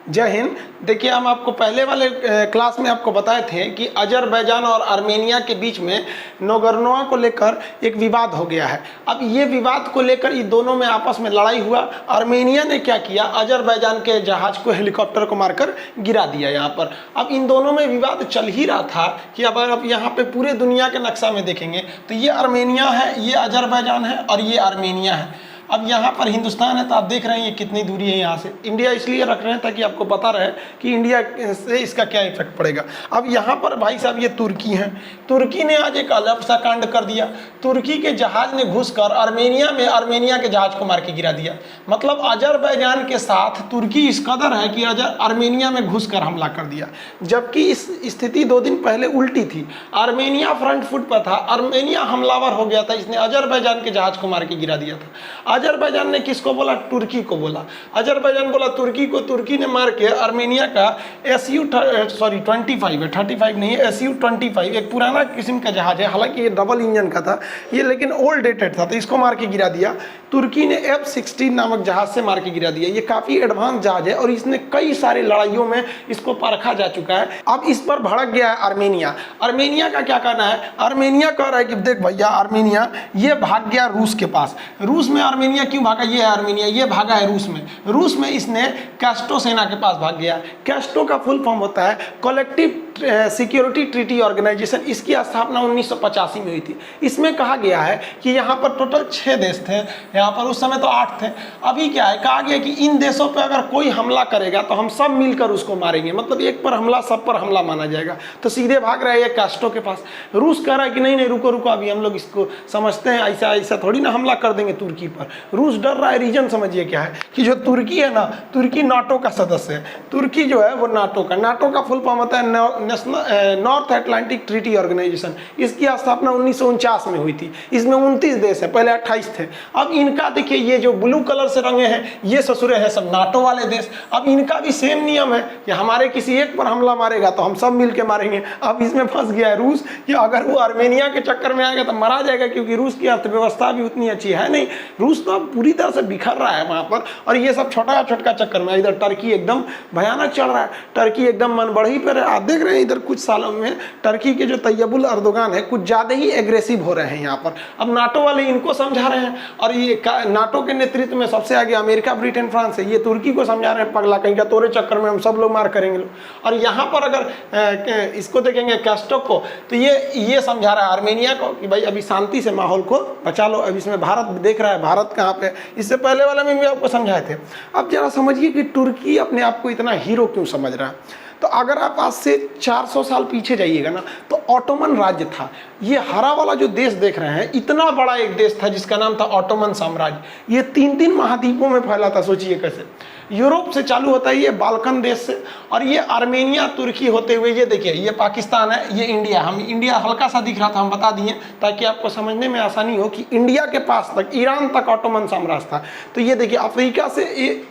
जय हिंद। देखिए, हम आपको पहले वाले क्लास में आपको बताए थे कि अजरबैजान और आर्मेनिया के बीच में नोगोर्नो को लेकर एक विवाद हो गया है। अब ये विवाद को लेकर ये दोनों में आपस में लड़ाई हुआ। आर्मेनिया ने क्या किया, अजरबैजान के जहाज को, हेलीकॉप्टर को मारकर गिरा दिया यहाँ पर। अब इन दोनों में विवाद चल ही रहा था कि अब आप यहाँ पे पूरे दुनिया के नक्शा में देखेंगे तो ये आर्मेनिया है, ये अजरबैजान है और ये आर्मेनिया है। अब यहाँ पर हिंदुस्तान है तो आप देख रहे हैं ये कितनी दूरी है यहाँ से। इंडिया इसलिए रख रहे हैं ताकि आपको पता रहे कि इंडिया से इसका क्या इफेक्ट पड़ेगा। अब यहाँ पर भाई साहब ये तुर्की हैं। तुर्की ने आज एक अलग सा कांड कर दिया। तुर्की के जहाज ने घुसकर आर्मेनिया में आर्मेनिया के जहाज को मार के गिरा दिया। मतलब अजरबैजान के साथ तुर्की इस कदर है कि आर्मेनिया में घुसकर हमला कर दिया, जबकि इस स्थिति 2 दिन पहले उल्टी थी। आर्मेनिया फ्रंट फुट पर था, आर्मेनिया हमलावर हो गया था, इसने अजरबैजान के जहाज को मार के गिरा दिया था। अजरबैजान ने किसको बोला? तुर्की को बोला। अजरबैजान बोला तुर्की को, तुर्की ने मार के आर्मेनिया का SU-25 है, 35 नहीं है, SU-25 एक पुराना किस्म का जहाज है, हालांकि ये डबल इंजन का था ये, लेकिन ओल्ड डेटेड था, तो इसको मार के गिरा दिया। तुर्की ने F-16 नामक जहाज से मार के गिरा दिया। ये काफ़ी एडवांस जहाज है और इसने कई सारे लड़ाइयों में इसको परखा जा चुका है। अब इस पर भड़क गया है आर्मेनिया। आर्मेनिया का क्या कहना है? आर्मेनिया कह रहा है कि देख भैया, आर्मेनिया ये भाग गया रूस के पास। रूस में आर्मेनिया क्यों भागा? ये है आर्मेनिया, ये भागा है रूस में। रूस में इसने कैस्ट्रो सेना के पास भाग गया। कैस्ट्रो का फुल फॉर्म होता है कलेक्टिव सिक्योरिटी ट्रीटी ऑर्गेनाइजेशन। इसकी स्थापना 1985 में हुई थी। इसमें कहा गया है कि यहाँ पर टोटल 6 देश थे, यहाँ पर उस समय तो 8 थे। अभी क्या है, कहा गया कि इन देशों पर अगर कोई हमला करेगा तो हम सब मिलकर उसको मारेंगे। मतलब एक पर हमला सब पर हमला माना जाएगा। तो सीधे भाग रहा है ये कैस्ट्रो के पास। रूस कह रहा है कि नहीं नहीं, रुको रुको, अभी हम लोग इसको समझते हैं, ऐसा ऐसा थोड़ी ना हमला कर देंगे तुर्की पर। रूस डर रहा है। रीजन समझिए क्या है कि जो तुर्की है ना, तुर्की नाटो का सदस्य है। तुर्की जो है वो नाटो का फुल फॉर्म होता है नॉर्थ अटलांटिक ट्रीटी ऑर्गेनाइजेशन। इसकी स्थापना 1949 में हुई थी। इसमें 29 देश है, पहले 28 थे। अब इनका देखिए, ये जो ब्लू कलर से रंगे हैं ये ससुरे हैं सब नाटो वाले देश। अब इनका भी सेम नियम है कि हमारे किसी एक पर हमला मारेगा तो हम सब मिलकर मारेंगे। अब इसमें फंस गया है रूस कि अगर वो आर्मेनिया के चक्कर में आएगा तो मरा जाएगा, क्योंकि रूस की अर्थव्यवस्था भी उतनी अच्छी है नहीं। रूस तो अब पूरी तरह से बिखर रहा है वहाँ पर, और ये सब छोटा छोटा चक्कर में। इधर टर्की एकदम भयानक चल रहा है, टर्की एकदम मन बढ़ी पर है। आप देख रहे हैं इधर कुछ सालों में टर्की के जो तैयबुल अर्दोगान है कुछ ज़्यादा ही एग्रेसिव हो रहे हैं यहाँ पर। अब नाटो वाले इनको समझा रहे हैं, और ये नाटो के नेतृत्व में सबसे आगे अमेरिका, ब्रिटेन, फ्रांस है। ये तुर्की को समझा रहे हैं, पगला कहीं का तोरे चक्कर में हम सब लोग मार करेंगे लोग। और यहाँ पर अगर इसको देखेंगे कैस्ट्रो को, तो ये समझा रहा है आर्मेनिया को कि भाई अभी शांति से माहौल को बचा लो। अब इसमें भारत देख रहा है, भारत कहाँ पे, इससे पहले वाले में भी आपको समझाए थे। अब जरा समझिए कि तुर्की अपने आप को इतना हीरो क्यों समझ रहा है। तो अगर आप आज से 400 साल पीछे जाइएगा ना, तो ऑटोमन राज्य था। ये हरा वाला जो देश देख रहे हैं, इतना बड़ा एक देश था जिसका नाम था ऑटोमन साम्राज्य। ये 3 महाद्वीपों में फैला था। सोचिए कैसे, यूरोप से चालू होता है ये बाल्कन देश से, और ये आर्मेनिया, तुर्की होते हुए ये देखिए ये पाकिस्तान है, ये इंडिया। हम इंडिया हल्का सा दिख रहा था, हम बता दिए ताकि आपको समझने में आसानी हो कि इंडिया के पास तक, ईरान तक ऑटोमन साम्राज्य था। तो ये देखिए अफ्रीका से,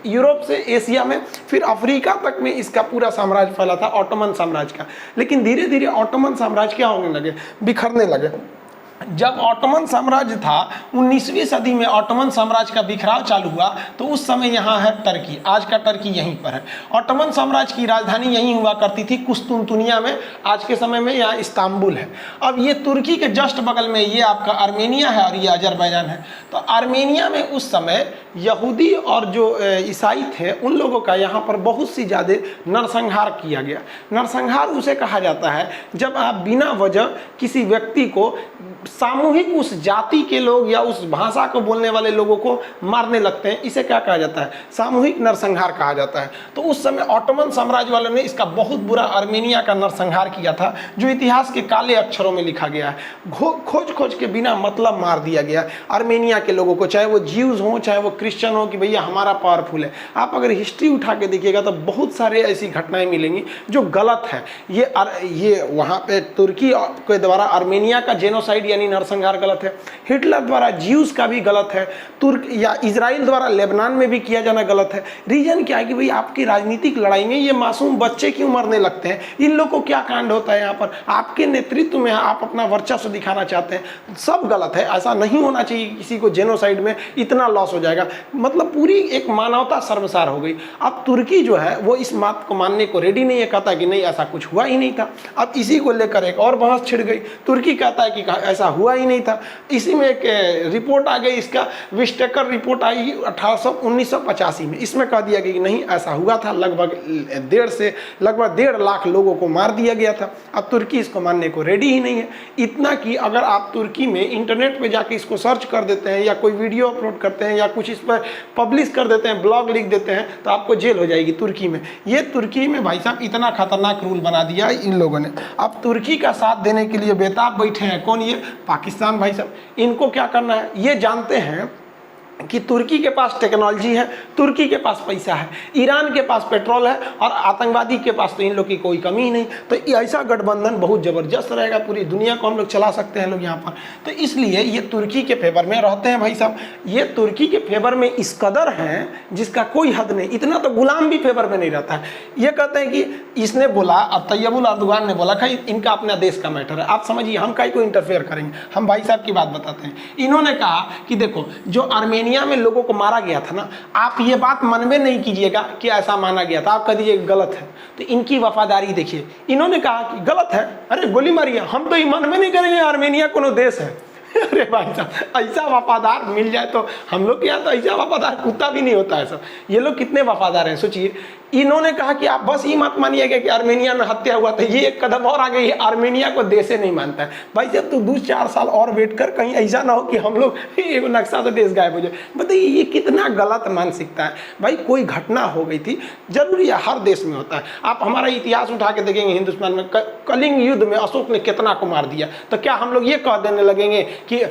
यूरोप से एशिया में, फिर अफ्रीका तक में इसका पूरा साम्राज्य फैला था ऑटोमन साम्राज्य का। लेकिन धीरे धीरे ऑटोमन साम्राज्य क्या होने लगे, बिखरने लगे। जब ऑटोमन साम्राज्य था 19वीं सदी में, ऑटोमन साम्राज्य का बिखराव चालू हुआ, तो उस समय यहाँ है टर्की। आज का टर्की यहीं पर है। ऑटोमन साम्राज्य की राजधानी यहीं हुआ करती थी, कुस्तुनतुनिया में। आज के समय में यहाँ इस्तांबुल है। अब ये तुर्की के जस्ट बगल में ये आपका आर्मेनिया है और ये अजरबैजान है। तो आर्मेनिया में उस समय यहूदी और जो ईसाई थे उन लोगों का यहाँ पर बहुत सी ज़्यादा नरसंहार किया गया। नरसंहार उसे कहा जाता है जब आप बिना वजह किसी व्यक्ति को सामूहिक, उस जाति के लोग या उस भाषा को बोलने वाले लोगों को मारने लगते हैं। इसे क्या कहा जाता है? सामूहिक नरसंहार कहा जाता है। तो उस समय ऑटोमन साम्राज्य वालों ने इसका बहुत बुरा आर्मेनिया का नरसंहार किया था, जो इतिहास के काले अक्षरों में लिखा गया है। खोज खोज के बिना मतलब मार दिया गया आर्मेनिया के लोगों को, चाहे वो ज्यूज हों चाहे वो क्रिश्चियन हो, कि भैया हमारा पावरफुल है। आप अगर हिस्ट्री उठा के देखिएगा तो बहुत सारे ऐसी घटनाएं मिलेंगी जो गलत है। ये वहाँ पे तुर्की के द्वारा आर्मेनिया का जेनोसाइड या यानी नरसंहार गलत है, हिटलर द्वारा ज्यूस का भी गलत है, तुर्क या इजराइल द्वारा लेबनान में भी किया जाना गलत है। रीजन क्या है कि भाई आपकी राजनीतिक लड़ाई में ये मासूम बच्चे क्यों मरने लगते हैं, इन लोग को क्या कांड होता है यहाँ पर, आपके नेतृत्व में आप अपना वर्चस्व दिखाना चाहते हैं, सब गलत है। ऐसा नहीं होना चाहिए, किसी को जेनोसाइड में इतना लॉस हो जाएगा, मतलब पूरी एक मानवता शर्मसार हो गई। अब तुर्की जो है वो इस बात को मानने को रेडी नहीं है, कहता है कि नहीं ऐसा कुछ हुआ ही नहीं था। अब इसी को लेकर एक और बहस छिड़ गई, तुर्की कहता है कि ऐसा हुआ ही नहीं था। इसी में एक रिपोर्ट आ गई, इसका विस्टेकर रिपोर्ट आई 1985 में, इसमें कह दिया गया कि नहीं ऐसा हुआ था, लगभग 1.5 लाख लोगों को मार दिया गया था। अब तुर्की इसको मानने को रेडी ही नहीं है। इतना कि अगर आप तुर्की में इंटरनेट पे जाके इसको सर्च कर देते हैं या कोई वीडियो अपलोड करते हैं या कुछ इस पर पब्लिश कर देते हैं, ब्लॉग लिख देते हैं, तो आपको जेल हो जाएगी तुर्की में। ये तुर्की में भाई साहब इतना खतरनाक रूल बना दिया इन लोगों ने। अब तुर्की का साथ देने के लिए बेताब बैठे हैं कौन, ये पाकिस्तान भाई साहब। इनको क्या करना है, ये जानते हैं कि तुर्की के पास टेक्नोलॉजी है, तुर्की के पास पैसा है, ईरान के पास पेट्रोल है और आतंकवादी के पास तो इन लोग की कोई कमी ही नहीं। तो ऐसा गठबंधन बहुत ज़बरदस्त रहेगा, पूरी दुनिया को हम लोग चला सकते हैं लोग यहाँ पर। तो इसलिए ये तुर्की के फेवर में रहते हैं भाई साहब। ये तुर्की के फेवर में इस कदर हैं जिसका कोई हद नहीं। इतना तो गुलाम भी फेवर में नहीं रहता है। ये कहते हैं कि इसने बोला, अब तैयबुल अर्दोगान ने बोला कि इनका अपना देश का मैटर है, आप समझिए हम काहे को इंटरफेयर करेंगे। हम भाई साहब की बात बताते हैं। इन्होंने कहा कि देखो जो आर्मेनिया में लोगों को मारा गया था ना, आप ये बात मन में नहीं कीजिएगा कि ऐसा माना गया था, आप कह दीजिए गलत है। तो इनकी वफादारी देखिए, इन्होंने कहा कि गलत है, अरे गोली मारिए, हम तो ये मन में नहीं करेंगे आर्मेनिया कोनो देश है। अरे भाई साहब ऐसा वफादार मिल जाए तो हम लोग के यहाँ तो ऐसा वफादार कुत्ता भी नहीं होता है सब। ये लोग कितने वफादार हैं सोचिए। इन्होंने कहा कि आप बस ये मत मानिएगा कि आर्मेनिया में हत्या हुआ था, ये एक कदम और आगे, आर्मेनिया को देश नहीं मानता है। भाई साहब तो 2-4 साल और वेट कर, कहीं ऐसा ना हो कि हम लोग एक नक्शा से देश गायब हो जाए। बताइए ये कितना गलत मानसिकता है। भाई कोई घटना हो गई थी, जरूरी है, हर देश में होता है। आप हमारा इतिहास उठा के देखेंगे, हिंदुस्तान में कलिंग युद्ध में अशोक ने कितना को मार दिया, तो क्या हम लोग ये कह देने लगेंगे कि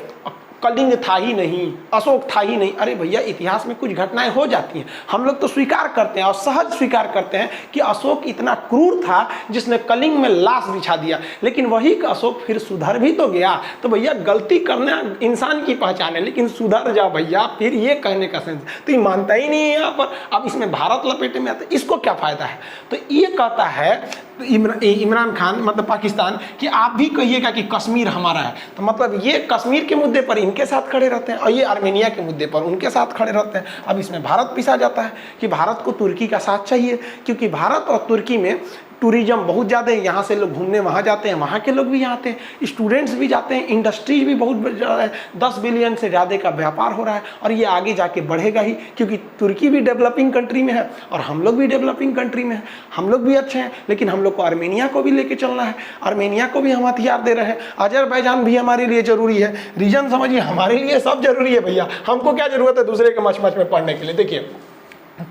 कलिंग था ही नहीं, अशोक था ही नहीं? अरे भैया इतिहास में कुछ घटनाएं हो जाती हैं, हम लोग तो स्वीकार करते हैं और सहज स्वीकार करते हैं कि अशोक इतना क्रूर था जिसने कलिंग में लाश बिछा दिया। लेकिन वही अशोक फिर सुधर भी तो गया। तो भैया गलती करना इंसान की पहचान है, लेकिन सुधर जाओ भैया, फिर ये कहने का सेंस तो ये मानता ही नहीं है यहाँ पर। अब इसमें भारत लपेटे में आता है, इसको क्या फायदा है? तो ये कहता है इमरान खान, मतलब पाकिस्तान, कि आप भी कहिएगा कि कश्मीर हमारा है। तो मतलब ये कश्मीर के मुद्दे पर इनके साथ खड़े रहते हैं और ये आर्मेनिया के मुद्दे पर उनके साथ खड़े रहते हैं। अब इसमें भारत पिसा जाता है कि भारत को तुर्की का साथ चाहिए, क्योंकि भारत और तुर्की में टूरिज्म बहुत ज़्यादा है। यहाँ से लोग घूमने वहाँ जाते हैं, वहाँ के लोग भी आते हैं, स्टूडेंट्स भी जाते हैं, इंडस्ट्रीज भी बहुत ज़्यादा है। 10 बिलियन से ज़्यादा का व्यापार हो रहा है और ये आगे जाके बढ़ेगा ही, क्योंकि तुर्की भी डेवलपिंग कंट्री में है और हम लोग भी डेवलपिंग कंट्री में हैं। हम लोग भी अच्छे हैं, लेकिन हम लोग को आर्मेनिया को भी लेके चलना है। आर्मेनिया को भी हम हथियार दे रहे हैं। अजरबैजान भी हमारे लिए ज़रूरी है। रीजन समझिए, हमारे लिए सब जरूरी है भैया। हमको क्या ज़रूरत है दूसरे के मच में पढ़ने के लिए? देखिए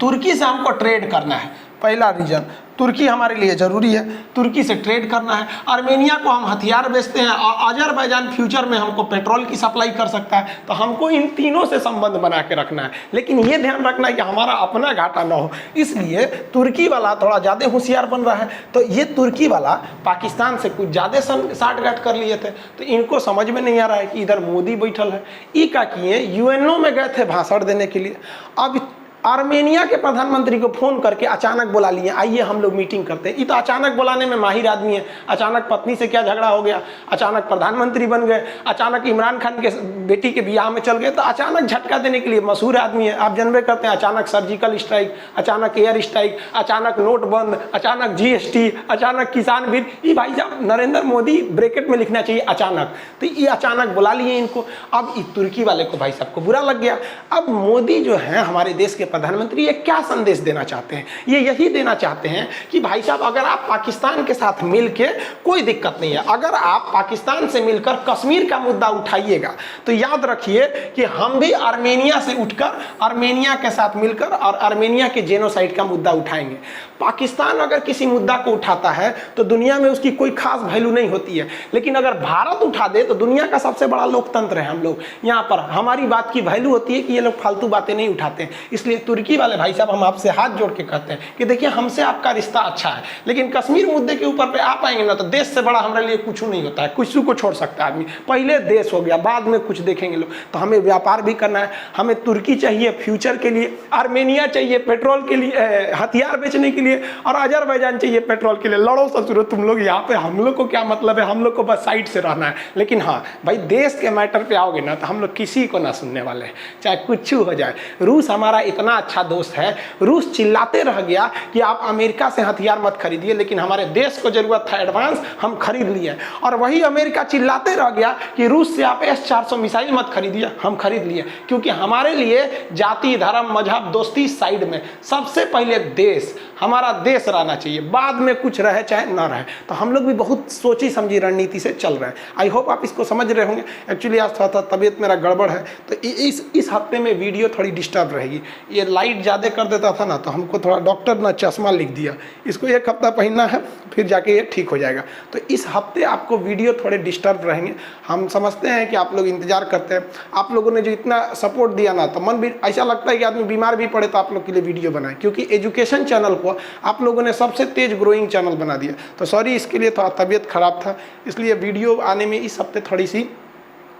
तुर्की से हमको ट्रेड करना है, पहला रीजन। तुर्की हमारे लिए ज़रूरी है, तुर्की से ट्रेड करना है। आर्मेनिया को हम हथियार बेचते हैं और अजरबैजान फ्यूचर में हमको पेट्रोल की सप्लाई कर सकता है। तो हमको इन तीनों से संबंध बना के रखना है, लेकिन ये ध्यान रखना है कि हमारा अपना घाटा ना हो। इसलिए तुर्की वाला थोड़ा ज़्यादा होशियार बन रहा है। तो ये तुर्की वाला पाकिस्तान से कुछ ज़्यादा साठगांठ कर लिए थे, तो इनको समझ में नहीं आ रहा है कि इधर मोदी बैठल है। ई का किए यूएनओ में गए थे भाषण देने के लिए। अब आर्मेनिया के प्रधानमंत्री को फोन करके अचानक बुला लिए, आइए हम लोग मीटिंग करते हैं। ये तो अचानक बुलाने में माहिर आदमी है। अचानक पत्नी से क्या झगड़ा हो गया, अचानक प्रधानमंत्री बन गए, अचानक इमरान खान के बेटी के बियाह में चल गए। तो अचानक झटका देने के लिए मशहूर आदमी है। आप जानबे करते हैं, अचानक सर्जिकल स्ट्राइक, अचानक एयर स्ट्राइक, अचानक नोट बंद, अचानक GST, अचानक किसान बिल। ये भाई साहब नरेंद्र मोदी ब्रैकेट में लिखना चाहिए अचानक। तो ये अचानक बुला लिए इनको। अब तुर्की वाले को भाई साहब को बुरा लग गया। अब मोदी जो है हमारे देश के प्रधानमंत्री, ये क्या संदेश देना चाहते हैं? ये यही देना चाहते हैं कि भाई साहब अगर आप पाकिस्तान के साथ मिलके, कोई दिक्कत नहीं है, अगर आप पाकिस्तान से मिलकर कश्मीर का मुद्दा उठाइएगा तो याद रखिए कि हम भी आर्मेनिया से उठकर आर्मेनिया के साथ मिलकर और आर्मेनिया के जेनोसाइड का मुद्दा उठाएंगे। पाकिस्तान अगर किसी मुद्दा को उठाता है तो दुनिया में उसकी कोई खास वैल्यू नहीं होती है, लेकिन अगर भारत उठा दे तो दुनिया का सबसे बड़ा लोकतंत्र है हम लोग। यहाँ पर हमारी बात की वैल्यू होती है कि ये लोग फालतू बातें नहीं उठाते हैं। इसलिए तुर्की वाले भाई साहब हम आपसे हाथ जोड़ के कहते हैं कि देखिए हमसे आपका रिश्ता अच्छा है, लेकिन कश्मीर मुद्दे के ऊपर पे आप आएंगे ना तो देश से बड़ा हमारे लिए कुछ नहीं होता है। कुछ को छोड़ सकता है आदमी, पहले देश हो गया, बाद में कुछ देखेंगे लोग। तो हमें व्यापार भी करना है, हमें तुर्की चाहिए फ्यूचर के लिए, आर्मेनिया चाहिए पेट्रोल के लिए, हथियार बेचने के लिए, और अजरबैजान चाहिए पेट्रोल के लिए। लड़ो ससुरो तुम लोग यहाँ पे, हम लोग को क्या मतलब है, हम लोग को बस साइड से रहना है। लेकिन हाँ भाई देश के मैटर पे आओगे ना तो हम लोग किसी को ना सुनने वाले हैं, चाहे कुछ हो जाए। रूस हमारा इतना अच्छा दोस्त है, रूस चिल्लाते रह गया कि आप अमेरिका से हथियार मत खरीदिए, लेकिन हमारे देश को जरूरत था एडवांस, हम खरीद लिए। और वही अमेरिका चिल्लाते रह गया कि रूस से आप S-400 मिसाइल मत खरीदिए, हम खरीद लिए। क्योंकि हमारे लिए जाति धर्म मजहब दोस्ती साइड में, सबसे पहले देश, हमारा देश रहना चाहिए, बाद में कुछ रहे चाहे ना रहे। तो हम लोग भी बहुत सोची समझी रणनीति से चल रहे हैं। आई होप आप इसको समझ रहे होंगे। एक्चुअली आज थोड़ा तबीयत मेरा गड़बड़ है, तो इस हफ्ते में वीडियो थोड़ी डिस्टर्ब रहेगी। ये लाइट ज़्यादा कर देता था ना, तो हमको थोड़ा डॉक्टर ने चश्मा लिख दिया, इसको 1 हफ्ता पहनना है, फिर जाके ये ठीक हो जाएगा। तो इस हफ्ते आपको वीडियो थोड़े डिस्टर्ब रहेंगे। हम समझते हैं कि आप लोग इंतजार करते हैं, आप लोगों ने जो इतना सपोर्ट दिया ना, तो मन भी ऐसा लगता है कि आदमी बीमार भी पड़े तो आप लोग के लिए वीडियो बनाए, क्योंकि एजुकेशन चैनल को आप लोगों ने सबसे तेज ग्रोइंग चैनल बना दिया। तो सॉरी इसके लिए, थोड़ा तबीयत खराब था, इसलिए वीडियो आने में इस हफ्ते थोड़ी सी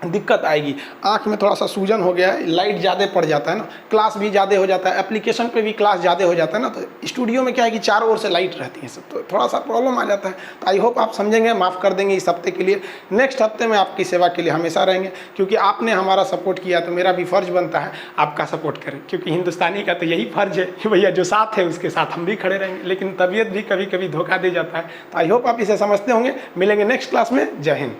दिक्कत आएगी। आँख में थोड़ा सा सूजन हो गया है, लाइट ज़्यादा पड़ जाता है ना, क्लास भी ज़्यादा हो जाता है, एप्लीकेशन पे भी क्लास ज़्यादा हो जाता है ना, तो स्टूडियो में क्या है कि चारों ओर से लाइट रहती है सब, तो थोड़ा सा प्रॉब्लम आ जाता है। तो आई होप आप समझेंगे, माफ़ कर देंगे इस हफ्ते के लिए। नेक्स्ट हफ्ते में आपकी सेवा के लिए हमेशा रहेंगे, क्योंकि आपने हमारा सपोर्ट किया, तो मेरा भी फ़र्ज़ बनता है आपका सपोर्ट करें, क्योंकि हिंदुस्तानी का तो यही फ़र्ज़ है कि भैया जो साथ है उसके साथ हम भी खड़े रहेंगे। लेकिन तबीयत भी कभी कभी धोखा दे जाता है। तो आई होप आप इसे समझते होंगे। मिलेंगे नेक्स्ट क्लास में। जय हिंद।